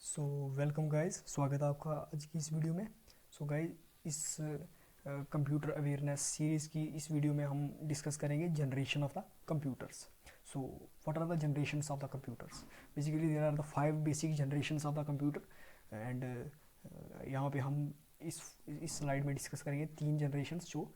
So welcome guys, स्वागत है आपका आज की इस वीडियो में। सो गाइस, इस कंप्यूटर अवेयरनेस सीरीज़ की इस वीडियो में हम डिस्कस करेंगे generation of the computers. So what are the generations of the computers? Basically there are the 5 basic generations of the computer and यहाँ पे हम इस स्लाइड में डिस्कस करेंगे 3 जनरेशंस जो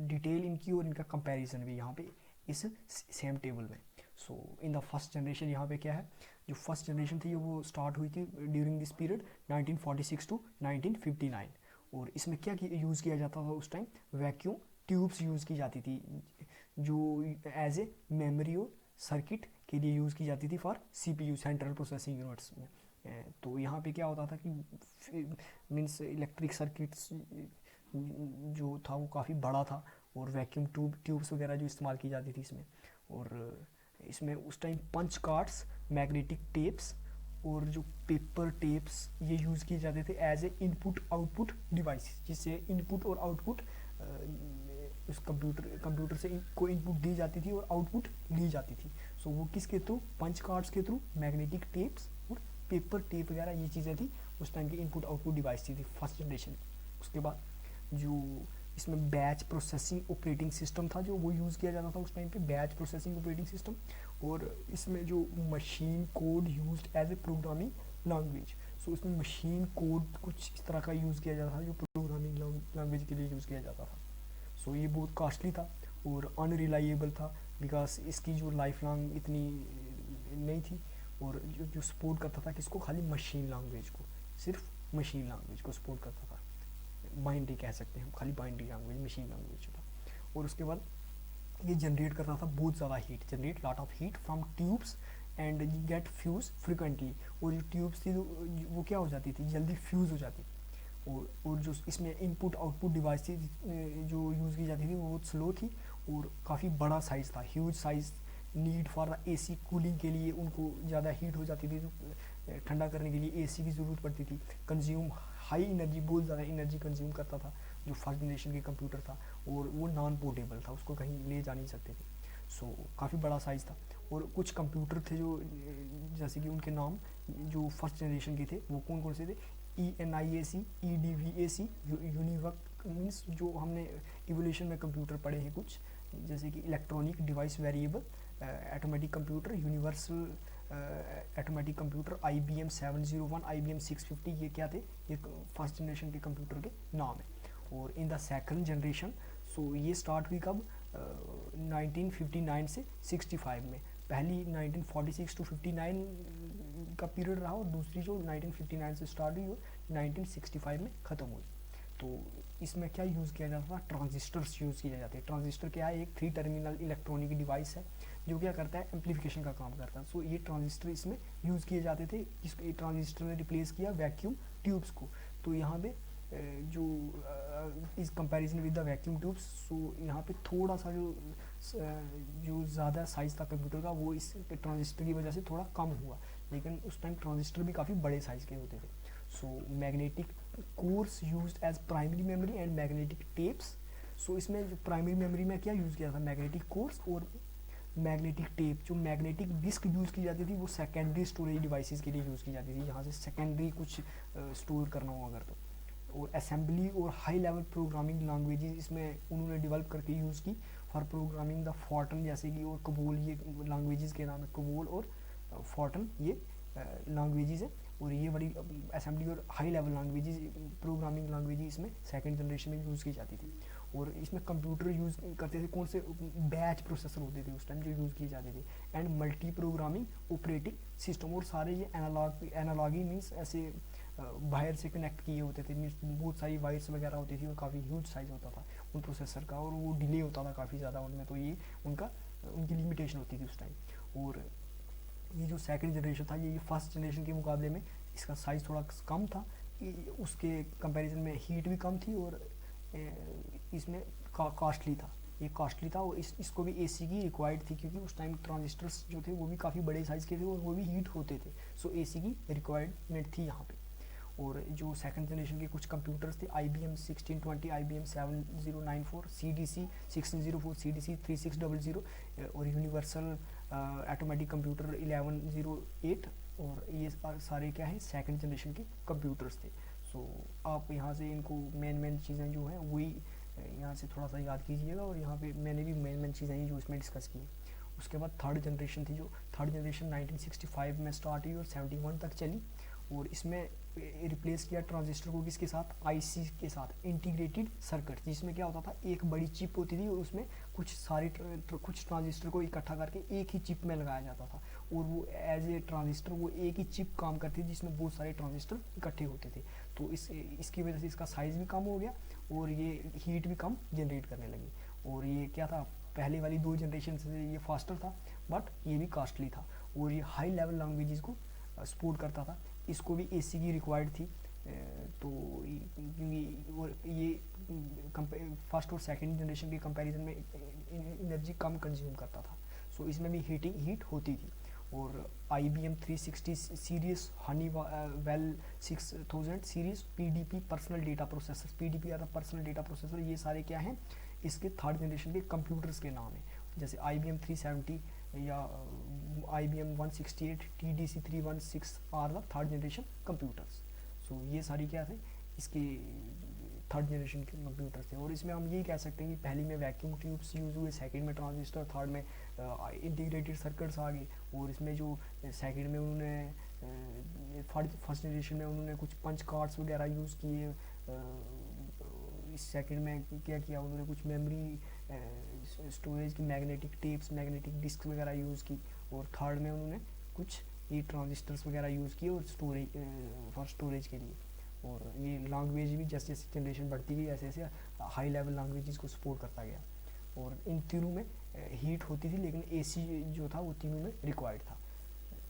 डिटेल इनकी और इनका कंपैरिजन भी यहाँ पे इस सेम टेबल में। सो इन द फर्स्ट जनरेशन यहाँ पे क्या है, जो फर्स्ट जनरेशन थी वो स्टार्ट हुई थी ड्यूरिंग दिस पीरियड 1946 टू 1959। और इसमें क्या यूज़ किया जाता था उस टाइम? वैक्यूम ट्यूब्स यूज़ की जाती थी जो एज ए मेमोरी और सर्किट के लिए यूज़ की जाती थी for CPU, central processing units में। तो यहाँ पे क्या होता था कि मीन्स इलेक्ट्रिक सर्किट्स जो था वो काफ़ी बड़ा था और वैक्यूम ट्यूब्स वगैरह जो इस्तेमाल की जाती थी इसमें। और इसमें उस time punch cards, magnetic tapes और जो पेपर टेप्स ये यूज़ किए जाते थे as a input output device, जिससे इनपुट और आउटपुट उस कंप्यूटर से को इनपुट दी जाती थी और आउटपुट ली जाती थी। सो वो किसके थ्रू? पंच कार्ड्स के थ्रू, मैग्नेटिक टेप्स और पेपर टेप वगैरह ये चीज़ें थी उस टाइम की इनपुट आउटपुट डिवाइस थी फर्स्ट जनरेशन। उसके बाद जो इसमें बैच प्रोसेसिंग ऑपरेटिंग सिस्टम था जो वो यूज़ किया जाता था उस टाइम पे, बैच प्रोसेसिंग ऑपरेटिंग सिस्टम। और इसमें जो machine code used as a programming language, so इसमें मशीन कोड कुछ इस तरह का यूज़ किया जाता था जो प्रोग्रामिंग लैंग्वेज के लिए यूज़ किया जाता था। सो ये बहुत कॉस्टली था और अनरिलाइबल था बिकॉज इसकी जो लाइफ लॉन्ग इतनी नहीं थी। और जो सपोर्ट करता था किसको? खाली मशीन लैंग्वेज को, सिर्फ मशीन लैंग्वेज को सपोर्ट करता था। बाइनरी कह सकते हैं हम, खाली बाइनरी लैंग्वेज, मशीन लैंग्वेज था। और उसके बाद ये जनरेट करता था बहुत ज़्यादा heat, generate lot of heat from tubes and get fuse frequently. और जो ट्यूब्स थी वो क्या हो जाती थी? जल्दी फ्यूज़ हो जाती थी। और जो इसमें इनपुट आउटपुट डिवाइस थी जो यूज़ की जाती थी वो बहुत स्लो थी और काफ़ी बड़ा साइज़ था, huge size. Need for the AC cooling के लिए उनको ज़्यादा हीट हो जाती थी तो ठंडा करने के लिए एसी की ज़रूरत पड़ती थी। कंज्यूम हाई एनर्जी, बहुत ज़्यादा एनर्जी कंज्यूम करता था जो फर्स्ट जनरेशन के कंप्यूटर था। और वो नॉन पोर्टेबल था, उसको कहीं ले जा नहीं सकते थे। सो काफ़ी बड़ा साइज़ था। और कुछ कंप्यूटर थे जो जैसे कि उनके नाम जो फर्स्ट जनरेशन के थे वो कौन कौन से थे? ENIAC, EDVAC, यूनिवर्क, मीन्स जो हमने इवोल्यूशन में कंप्यूटर पढ़े हैं कुछ, जैसे कि electronic device variable, automatic computer, universal automatic computer, IBM 701, IBM 650, ये क्या थे? ये फर्स्ट जनरेशन के कंप्यूटर के नाम है। और इन द सेकंड जनरेशन, सो ये स्टार्ट हुई कब? 1959 से 65 में। पहली 1946 टू 59 का पीरियड रहा और दूसरी जो 1959 से स्टार्ट हुई वो 1965 में ख़त्म हुई। तो इसमें क्या यूज़ किया जाता था? ट्रांजिस्टर्स यूज़ किए जाते हैं। ट्रांजिस्टर क्या है? एक 3 टर्मिनल इलेक्ट्रॉनिक डिवाइस है जो क्या करता है? एम्पलीफिकेशन का काम करता है। सो ये ट्रांजिस्टर इसमें यूज़ किए जाते थे। इसको ट्रांजिस्टर ने रिप्लेस किया वैक्यूम ट्यूब्स को। तो यहाँ पे जो इस comparison with the vacuum tubes, so यहाँ पे थोड़ा सा जो ज़्यादा साइज़ था कंप्यूटर का वो इस ट्रांजिस्टर की वजह से थोड़ा कम हुआ। लेकिन उस टाइम ट्रांजिस्टर भी काफ़ी बड़े साइज़ के होते थे। So magnetic cores used as primary memory and magnetic tapes. So इसमें जो प्राइमरी मेमोरी में क्या यूज़ किया था? मैग्नेटिक कोर्स और मैग्नेटिक टेप। जो मैग्नेटिक डिस्क यूज़ की जाती थी वो सेकेंडरी स्टोरेज डिवाइसेस के लिए यूज़ की जाती थी, जहाँ से सेकेंडरी कुछ स्टोर करना हो अगर तो। और असेंबली और हाई लेवल प्रोग्रामिंग लैंग्वेजेस इसमें उन्होंने डेवलप करके यूज़ की फॉर प्रोग्रामिंग द फॉर्टन, जैसे कि और कबोल, ये लैंग्वेजेस के नाम है, कबोल और फॉर्टन, ये लैंग्वेजेस है। और ये बड़ी असेंबली और high level languages, programming languages इसमें सेकंड जनरेशन में यूज़ की जाती थी। और इसमें कंप्यूटर यूज़ करते थे कौन से? बैच प्रोसेसर होते थे उस टाइम जो यूज़ किए जाते थे, and multi programming operating system. और सारे ये एनालॉगी मीन्स ऐसे वायर से कनेक्ट किए होते थे, मीन्स बहुत सारी वायर्स वगैरह होती थी और काफ़ी ह्यूज साइज़ होता था उन प्रोसेसर का और वो डिले होता था काफ़ी ज़्यादा उनमें। तो ये उनकी लिमिटेशन होती थी उस टाइम। और ये जो सेकंड जनरेशन था ये फर्स्ट जनरेशन के मुकाबले में इसका साइज़ थोड़ा कम था, उसके कंपैरिजन में हीट भी कम थी और इसमें कॉस्टली था, ये कॉस्टली था। और इसको भी एसी की रिक्वायर्ड थी क्योंकि उस टाइम ट्रांजिस्टर्स जो थे वो भी काफ़ी बड़े साइज़ के थे और वो भी हीट होते थे। सो एसी की रिक्वायरमेंट थी यहाँ पे। और जो सेकंड जनरेशन के कुछ कंप्यूटर्स थे IBM 1620, IBM 7094, CDC 1604, CDC 3600 और यूनिवर्सल ऑटोमेटिक कंप्यूटर 1108, और ये सारे क्या है सेकंड जनरेशन के कंप्यूटर्स थे। सो आप यहाँ से इनको मेन चीज़ें जो हैं वही यहाँ से थोड़ा सा याद कीजिएगा, और यहाँ पे मैंने भी मेन चीज़ें ही जो इसमें डिस्कस की। उसके बाद थर्ड जनरेशन थी, जो थर्ड जनरेशन 1965 में स्टार्ट हुई और 71 तक चली, और इसमें रिप्लेस किया ट्रांजिस्टर को किसके साथ, IC के साथ, इंटीग्रेटेड सर्किट, जिसमें क्या होता था एक बड़ी चिप होती थी और उसमें कुछ ट्रांजिस्टर को इकट्ठा करके एक ही चिप में लगाया जाता था, और वो एज ए ट्रांजिस्टर वो एक ही चिप काम करती थी जिसमें बहुत सारे ट्रांजिस्टर इकट्ठे होते थे। तो इसकी वजह से इसका साइज़ भी कम हो गया और ये हीट भी कम जनरेट करने लगी। और ये क्या था, पहले वाली 2 जनरेशन से ये फास्टर था बट ये भी कॉस्टली था, और ये हाई लेवल लैंग्वेजेस को सपोर्ट करता था। इसको भी AC की रिक्वायर्ड थी, तो क्योंकि ये फर्स्ट और सेकंड जनरेशन के कंपैरिजन में एनर्जी कम कंज्यूम करता था। सो इसमें भी हीट होती थी। और IBM 360 series, Honeywell 6000 series, PDP personal data processor, PDP या पर्सनल डेटा प्रोसेसर, ये सारे क्या हैं इसके थर्ड जनरेशन के कंप्यूटर्स के नाम हैं। जैसे IBM 370 या IBM 168, TDC 316 are the third generation computers. So ये सारी क्या थे इसके थर्ड जनरेशन के कंप्यूटर्स थे। और इसमें हम यही कह सकते हैं कि पहली में वैक्यूम ट्यूब्स यूज़ हुए, सेकंड में ट्रांजिस्टर, थर्ड में इंटीग्रेटेड सर्किट्स आ गए, और इसमें जो सेकंड में उन्होंने फर्स्ट जनरेशन में उन्होंने कुछ पंच कार्ड्स वगैरह यूज़ किए, इस सेकंड में क्या किया उन्होंने कुछ मेमोरी स्टोरेज की मैग्नेटिक टेप्स, मैग्नेटिक डिस्क वगैरह यूज़ की, और थर्ड में उन्होंने कुछ ये ट्रांजिस्टर्स वगैरह यूज़ किए और फॉर स्टोरेज के लिए। और ये लैंग्वेज भी जैसे जैसे जनरेशन बढ़ती गई ऐसे ऐसे हाई लेवल लैंग्वेजेस को सपोर्ट करता गया। और इन तीनों में हीट होती थी, लेकिन AC जो था वो तीनों में रिक्वायर्ड था।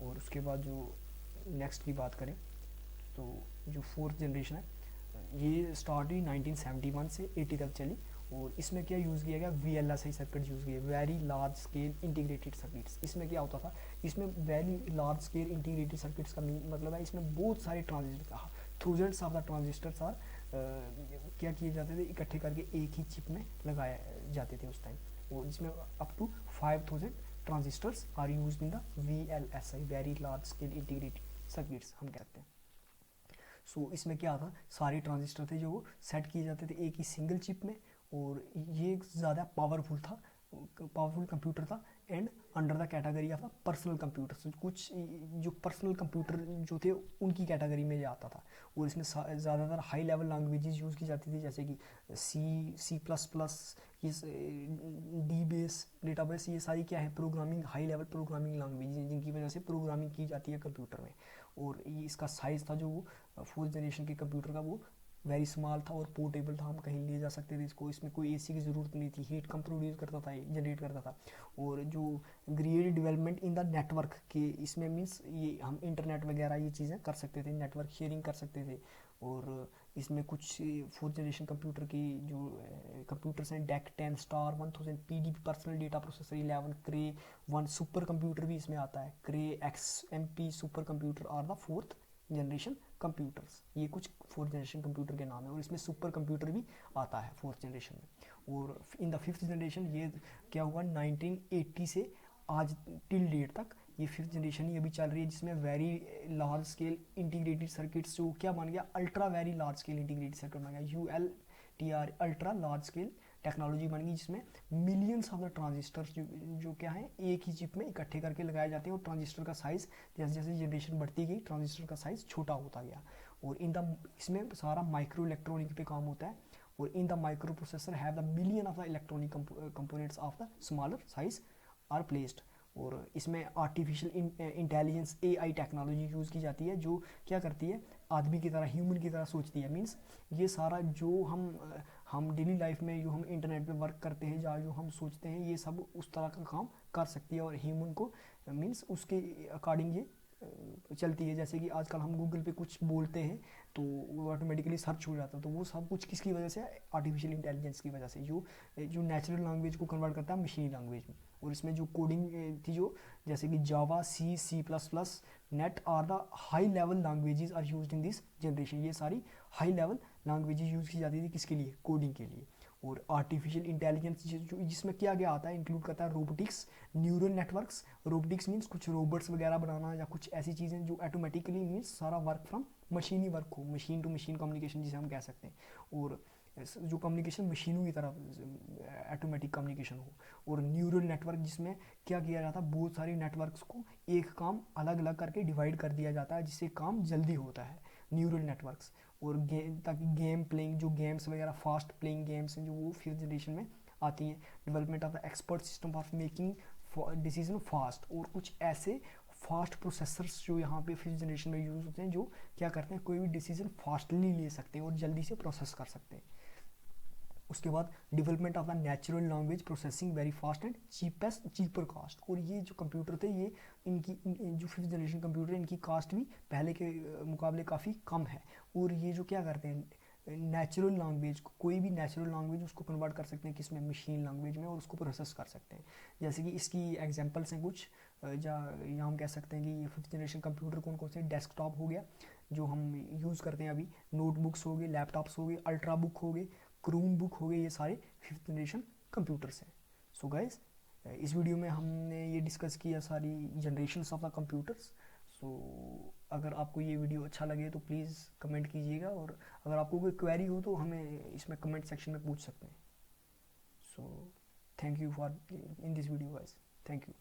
और उसके बाद जो नेक्स्ट की बात करें तो जो फोर्थ जनरेशन है ये स्टार्ट हुई 1971 से 80 तक चली, और इसमें क्या यूज़ किया गया, VLSI सर्किट यूज़ किया, very large scale integrated circuits. इसमें क्या होता था, इसमें very large scale integrated circuits का मतलब है इसमें बहुत सारे transistor, thousands of the transistors are क्या किए जाते थे, इकट्ठे करके एक ही चिप में लगाए जाते थे उस टाइम, और जिसमें up to 5000 transistors are use in the VLSI, very large scale integrated circuits हम कह सकते हैं। सो इसमें क्या था, सारे ट्रांजिस्टर थे जो सेट किए जाते थे एक ही सिंगल चिप में, और ये ज़्यादा पावरफुल कंप्यूटर था, and under the category of the personal computer, कुछ जो पर्सनल कंप्यूटर जो थे उनकी कैटेगरी में ये आता था। और इसमें ज़्यादातर हाई लेवल लैंग्वेजेस यूज़ की जाती थी, जैसे कि C++, ये DBase डेटाबेस, ये सारी क्या है programming, high level programming language जिनकी वजह से प्रोग्रामिंग की जाती है कंप्यूटर में। और ये इसका साइज़ था जो फोर्थ जनरेशन के कंप्यूटर का वो वेरी स्मॉल था और पोर्टेबल था, हम कहीं ले जा सकते थे इसको, इसमें कोई AC की ज़रूरत नहीं थी, हीट कम प्रोड्यूस करता था, जनरेट करता था। और जो grade development in the network के इसमें मीन्स ये हम इंटरनेट वगैरह ये चीज़ें कर सकते थे, नेटवर्क शेयरिंग कर सकते थे। और इसमें कुछ फोर्थ जनरेशन कंप्यूटर की जो कंप्यूटर्स हैं, DEC 10 star 1000, PDP personal data processor 11, Cray 1 super computer भी इसमें आता है, Cray XMP super computer are the fourth generation computers. ये कुछ फोर्थ जनरेशन कंप्यूटर के नाम है, और इसमें सुपर कंप्यूटर भी आता है फोर्थ जनरेशन में। और इन द फिफ्थ जनरेशन ये क्या हुआ, 1980 से आज टिल डेट तक ये फिफ्थ जनरेशन ही अभी चल रही है, जिसमें very large scale integrated circuits जो क्या बन गया, ultra very large scale integrated circuit बन गया, ULTR, ultra large scale technology बन गई, जिसमें मिलियंस ऑफ द ट्रांजिस्टर्स जो क्या है एक ही चिप में इकट्ठे करके लगाए जाते हैं, और ट्रांजिस्टर का साइज़ जैसे जैसे जनरेशन बढ़ती गई ट्रांजिस्टर का साइज़ छोटा होता गया। और इसमें सारा माइक्रो इलेक्ट्रॉनिक पे काम होता है, और in the micro processor have the million of the electronic components of the smaller size are placed. और इसमें artificial intelligence AI technology use की जाती है, जो क्या करती है आदमी की तरह, ह्यूमन की तरह सोचती है। मीन्स ये सारा जो हम डेली लाइफ में जो हम इंटरनेट पे वर्क करते हैं या जो हम सोचते हैं, ये सब उस तरह का काम कर सकती है, और ह्यूमन को मीन्स उसके अकॉर्डिंग ये चलती है। जैसे कि आजकल हम गूगल पे कुछ बोलते हैं तो वो ऑटोमेटिकली सर्च हो जाता है, तो वो सब कुछ किसकी वजह से, आर्टिफिशियल इंटेलिजेंस की वजह से, जो नेचुरल लैंग्वेज को कन्वर्ट करता है मशीनी लैंग्वेज में। और इसमें जो कोडिंग थी, जो जैसे कि Java, C, C plus plus, NET are the high level languages are used in this generation. ये सारी हाई लेवल लैंग्वेजेस यूज़ की जाती थी किसके लिए, कोडिंग के लिए। और आर्टिफिशियल इंटेलिजेंस जिसमें क्या क्या आता है, इंक्लूड करता है robotics, neural networks. Robotics means कुछ रोबोट्स वगैरह बनाना या कुछ ऐसी चीज़ें जो ऑटोमेटिकली मीन्स सारा वर्क फ्रॉम मशीनी वर्क हो, मशीन टू मशीन कम्युनिकेशन जिसे हम कह सकते हैं। और जो कम्युनिकेशन मशीनों की तरफ ऑटोमेटिक कम्युनिकेशन हो। और न्यूरल नेटवर्क जिसमें क्या किया जाता है, बहुत सारे नेटवर्क्स को एक काम अलग अलग करके डिवाइड कर दिया जाता है जिससे काम जल्दी होता है, न्यूरल नेटवर्क्स। और ताकि गेम प्लेइंग, जो गेम्स वगैरह फास्ट प्लेइंग गेम्स हैं जो वो फिफ्थ जनरेशन में आती हैं। Development of the expert system of making decision fast, और कुछ ऐसे फास्ट प्रोसेसर्स जो यहाँ पे फिफ्थ जनरेशन में यूज़ होते हैं जो क्या करते हैं, कोई भी डिसीजन फास्टली ले सकते हैं और जल्दी से प्रोसेस कर सकते हैं। उसके बाद development of the natural language processing very fast and cheaper cost. और ये जो कंप्यूटर थे, ये जो फिफ्थ जनरेशन कंप्यूटर है, इनकी कास्ट भी पहले के मुकाबले काफ़ी कम है। और ये जो क्या करते हैं, नेचुरल लैंग्वेज को, कोई भी नेचुरल लैंग्वेज उसको कन्वर्ट कर सकते हैं किसमें, मशीन लैंग्वेज में, और उसको प्रोसेस कर सकते हैं। जैसे कि इसकी एग्जांपल्स हैं कुछ, या हम कह सकते हैं कि ये फिफ्थ जनरेशन कंप्यूटर कौन कौन से, डेस्कटॉप हो गया जो हम यूज़ करते हैं अभी, नोटबुक्स हो गए, लैपटॉप्स हो गए, अल्ट्रा बुक हो गए, क्रूम बुक हो गए, ये सारे फिफ्थ जनरेशन कंप्यूटर्स हैं। सो गाइज, इस वीडियो में हमने ये डिस्कस किया सारी जनरेशन्स ऑफ द कंप्यूटर्स। सो अगर आपको ये वीडियो अच्छा लगे तो प्लीज़ कमेंट कीजिएगा, और अगर आपको कोई क्वेरी हो तो हमें इसमें कमेंट सेक्शन में पूछ सकते हैं। So thank you for in this video guys, thank you.